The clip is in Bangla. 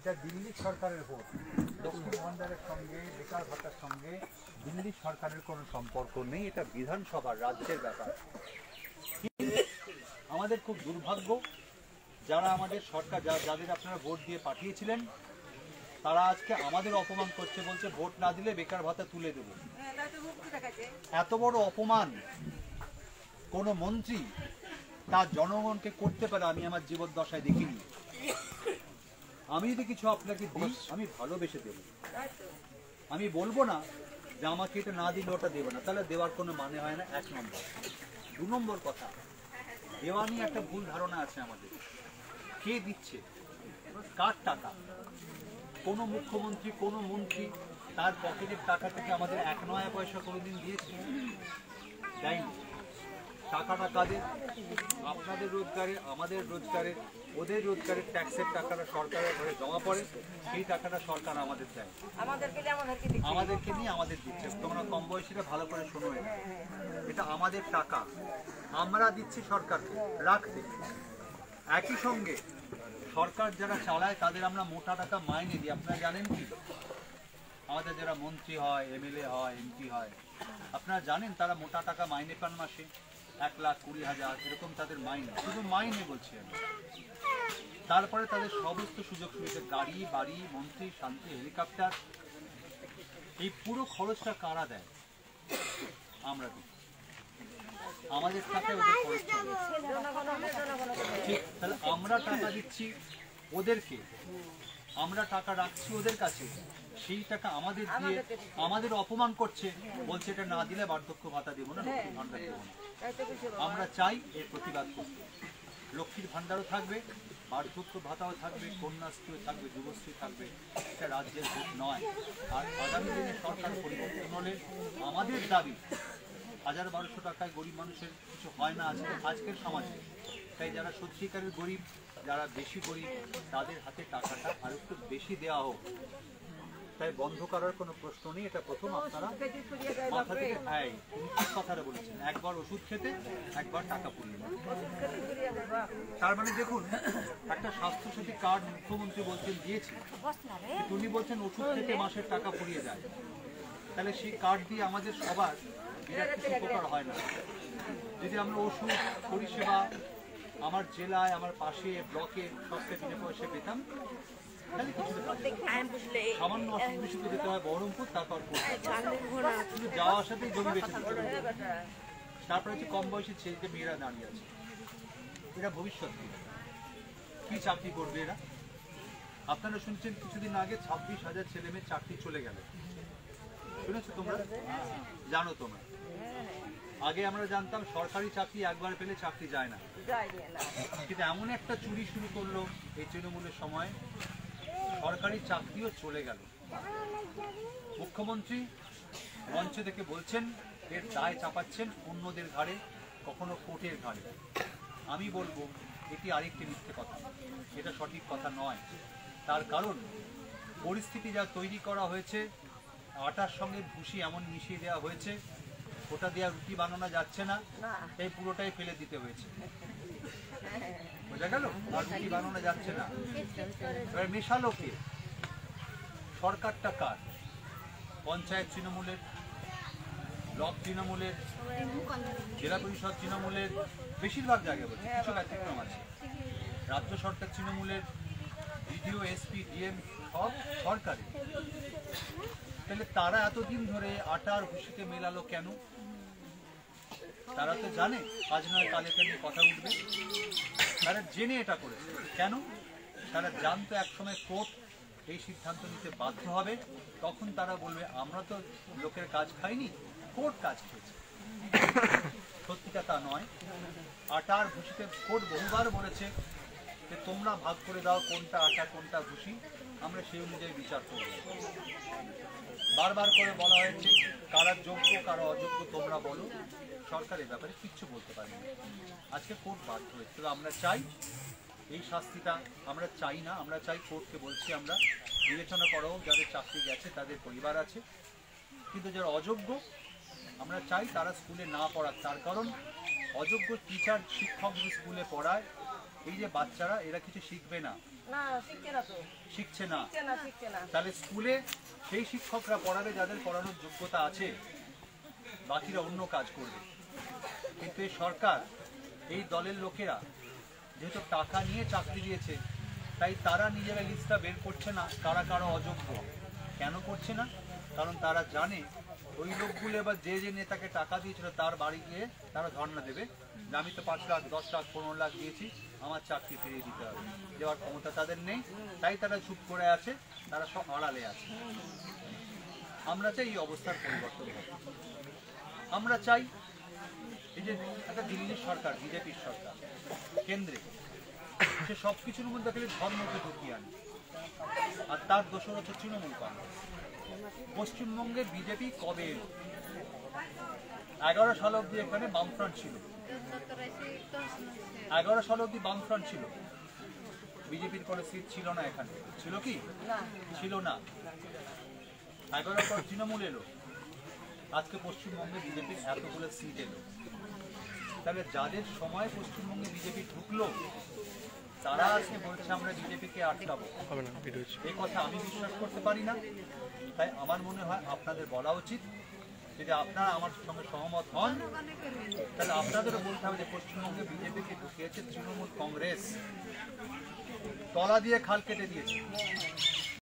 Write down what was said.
এটা দিল্লি সরকারের ভোট। লক্ষ্মীর ভান্ডারের সঙ্গে, বেকার ভাতার সঙ্গে দিল্লি সরকারের কোনো সম্পর্ক নেই। এটা বিধানসভার, রাজ্যের ব্যাপার। আমাদের খুব দুর্ভাগ্য, যারা আমাদের সরকার, যাদের আপনারা ভোট দিয়ে পাঠিয়েছিলেন, তারা আজকে আমাদের অপমান করছে, বলছে ভোট না দিলে বেকার ভাতা তুলে দেব। এত বড় অপমান কোন মন্ত্রী তার জনগণকে করতে পারে আমি আমার জীবদ্দশায় দেখিনি। আমি যদি কিছু আপনাকে দিই, আমি ভালোবেসে দেব। আমি বলবো না যে আমাকে এটা না দিলে ওটা দেবো না, তাহলে দেওয়ার কোনো মানে হয় না। 1 নম্বর। 2 নম্বর কথা, দেওয়া নিয়ে একটা ভুল ধারণা আছে আমাদের। কে দিচ্ছে, কার টাকা? কোনো মুখ্যমন্ত্রী, কোনো মন্ত্রী তার পকেটের টাকা থেকে আমাদের 1 নয়া পয়সা কোনোদিন দিয়েছে? দেয়নি। টাকাটা কাদের? আপনাদের রোজগারে, আমাদের রোজগারে, ওদের রোজগারের ট্যাক্সের টাকাটা সরকারের ঘরে জমা পড়ে, সেই টাকাটা সরকার আমাদের দেয়, আমাদেরকে নিয়ে আমাদের দিচ্ছে। তোমরা কম বয়সীরা ভালো করে শোনো, এটা আমাদের টাকা, আমরা দিচ্ছি সরকারকে রাখতে। একই সঙ্গে সরকার যারা চালায় তাদের আমরা মোটা টাকা মাইনে দিই। আপনারা জানেন কি? আমাদের যারা মন্ত্রী হয়, এমএলএ হয়, এমপি হয়, আপনারা জানেন তারা মোটা টাকা মাইনে পান মাসে 1,20,000 এরকম তাদের মাইনে। শুধু মাইনে বলছি আমি। তারপরে তাদের সমস্ত সুযোগ সুবিধা, গাড়ি, বাড়ি, মন্ত্রী, শান্তি, হেলিকপ্টার, এই পুরো খরচটা কারা দেয়? আমরা দিই। আমাদের টাকায় ওদের খরচ চলে। ঠিক, তাহলে আমরা টাকা দিচ্ছি ওদেরকে, আমরা টাকা রাখছি ওদের কাছে, সেই টাকা আমাদের দিয়ে আমাদের অপমান করছে, বলছে এটা না দিলে বার্ধক্য ভাতা দেবো না, লক্ষ্মীর ভান্ডার দেবো না। আমরা চাই এর প্রতিবাদ করতে। লক্ষ্মীর ভান্ডারও থাকবে, বার্ধক্য ভাতাও থাকবে, কন্যাশ্রীও থাকবে, যুবশ্রী থাকবে। এটা রাজ্যের ভোট নয়। আর আগামী দিনে সরকার পরিবর্তন হলে আমাদের দাবি, 1,000-1,200 টাকায় গরিব মানুষের কিছু হয় না আজকের সমাজে। তাই যারা সত্যিকারের গরিব, যারা বেশি গরিব, তাদের হাতে টাকাটা আর একটু বেশি দেওয়া হোক। তাই বন্ধ করার কোনো প্রশ্ন নেই। এটা প্রথম আপনারা মাথা থেকে, হ্যাঁ তুমি ঠিক কথাটা বলেছেন, একবার ওষুধ খেতে, একবার টাকা পুড়িয়ে। তার মানে দেখুন, একটা স্বাস্থ্যসাথী কার্ড মুখ্যমন্ত্রী বলছেন দিয়েছি, উনি বলছেন ওষুধ খেতে মাসের টাকা পুড়িয়ে যায়। তাহলে সেই কার্ড দিয়ে আমাদের সবার বিরাট কিছু উপকার হয় না। যদি আমরা ওষুধ পরিষেবা আমার জেলায়, আমার পাশে ব্লকে সবচেয়ে বিনা পয়সা পেতাম, তাহলে কিছুটা সামান্য অসুখ বিসুখে যেতে হয় বহরমপুর, তারপর শুধু যাওয়া আসাতেই জমি বেঁচে দিতে হবে। তারপরে হচ্ছে কম বয়সী ছেলেদের, মেয়েরা দাঁড়িয়ে আছে, এরা ভবিষ্যৎ কি চাকরি করবে এরা? আপনারা শুনছেন কিছুদিন আগে 26,000 ছেলে মেয়ে চাকরি চলে গেল, শুনেছো তোমরা? জানো তোমরা? আগে আমরা জানতাম সরকারি চাকরি একবার পেলে চাকরি যায় না, কিন্তু এমন একটা চুরি শুরু করলো এই তৃণমূলের সময়, সরকারি চাকরিও চলে গেল। মুখ্যমন্ত্রী মঞ্চ থেকে বলছেন এর দায় চাপাচ্ছেন অন্যদের ঘাড়ে, কখনো কোর্টের ঘাড়ে। আমি বলবো এটি আরেকটি মিথ্যে কথা, এটা সঠিক কথা নয়। তার কারণ পরিস্থিতি যা তৈরি করা হয়েছে, আটার সঙ্গে ভুসি এমন মিশিয়ে দেওয়া হয়েছে, ওটা দেওয়া রুটি বানানো যাচ্ছে না, তাই পুরোটাই ফেলে দিতে হয়েছে। বোঝা গেল? আর রুটি বানানো যাচ্ছে না। এবার মেশালো কে? সরকারটা কার? পঞ্চায়েত তৃণমূলের, ব্লক তৃণমূলের, জেলা পরিষদ তৃণমূলের, বেশিরভাগ জায়গায় বলছে, কিছু ব্যতিক্রম আছে। রাজ্য সরকার তৃণমূলের, বিডিও, এসপি, ডিএম সব সরকারি। তাহলে তারা এতদিন ধরে আটার ভুসিকে মেলালো কেন? তারা তো জানে আজ নয় কালে নিয়ে কথা উঠবে, তারা জেনে এটা করেছে। কেন? তারা জানতো একসময় কোর্ট এই সিদ্ধান্ত নিতে বাধ্য হবে, তখন তারা বলবে আমরা তো লোকের কাজ খাইনি, কোর্ট কাজ খেয়েছে। সত্যিটা তা নয়। আটার ভুসিতে কোর্ট বহুবার বলেছে যে তোমরা ভাগ করে দাও কোনটা আটা কোনটা ভুসি, আমরা সেই অনুযায়ী বিচার করব। বারবার করে বলা হয়েছে কারা যোগ্য কারা অযোগ্য তোমরা বলো, সরকার এ ব্যাপারে কিচ্ছু বলতে পারেনি। আজকে কোর্ট বাধ্য হয়েছে। তবে আমরা চাই এই শাস্তিটা, আমরা চাই না, আমরা চাই কোর্টকে বলছি আমরা বিবেচনা করো, যাদের চাকরি গেছে তাদের পরিবার আছে, কিন্তু যারা অযোগ্য আমরা চাই তারা স্কুলে না পড়াক। তার কারণ অযোগ্য টিচার শিক্ষক যদি স্কুলে পড়ায়, এই যে বাচ্চারা এরা কিছু শিখবে না, শিখছে না। তাহলে স্কুলে সেই শিক্ষকরা পড়াবে যাদের পড়ানোর যোগ্যতা আছে, বাকিরা অন্য কাজ করবে। কিন্তু এই সরকার, এই দলের লোকেরা যেহেতু টাকা নিয়ে চাকরি দিয়েছে, তাই তারা নিজেরা লিস্টটা বের করছে না কারা কারা অযোগ্য। কেন করছে না? কারণ তারা জানে ওই লোকগুলো এবার যে যে নেতাকে টাকা দিয়েছিল তার বাড়ি গিয়ে তারা ধর্ণা দেবে যে আমি তো 5 লাখ 10 লাখ 15 লাখ দিয়েছি, আমার চাকরি ফিরিয়ে দিতে হবে। দেওয়ার ক্ষমতা তাদের নেই, তাই তারা চুপ করে আছে, তারা সব আড়ালে আছে। আমরা চাই এই অবস্থার পরিবর্তন হবে। আমরা চাই এই যে একটা দিল্লির সরকার, বিজেপির সরকার কেন্দ্রে, সে সব কিছুর মধ্যে খালি ধর্মকে ঢুকিয়ে আনে, আর তার দোষর হচ্ছে তৃণমূল কংগ্রেস। পশ্চিমবঙ্গে বিজেপি কবে এলো? 11 সাল অব্দি এখানে বামফ্রন্ট ছিল। 11 সাল অব্দি বামফ্রন্ট ছিল, বিজেপির কোনো সিট ছিল না এখানে। ছিল কি? ছিল না। 11 পর তৃণমূল এলো, আজকে পশ্চিমবঙ্গে বিজেপির এতগুলো সিট এলো। তাহলে যাদের সময় পশ্চিমবঙ্গে বিজেপি ঢুকলো, তারা আজকে বলছে আমরা বিজেপিকে আটকাবো। এই কথা আমি বিশ্বাস করতে পারি না। তাই আমার মনে হয় আপনাদের বলা উচিত, যদি আপনারা আমার সঙ্গে সহমত হন, তাহলে আপনাদেরও বলতে হবে যে পশ্চিমবঙ্গে বিজেপিকে ঢুকিয়েছে তৃণমূল কংগ্রেস, তলা দিয়ে খাল কেটে দিয়েছে।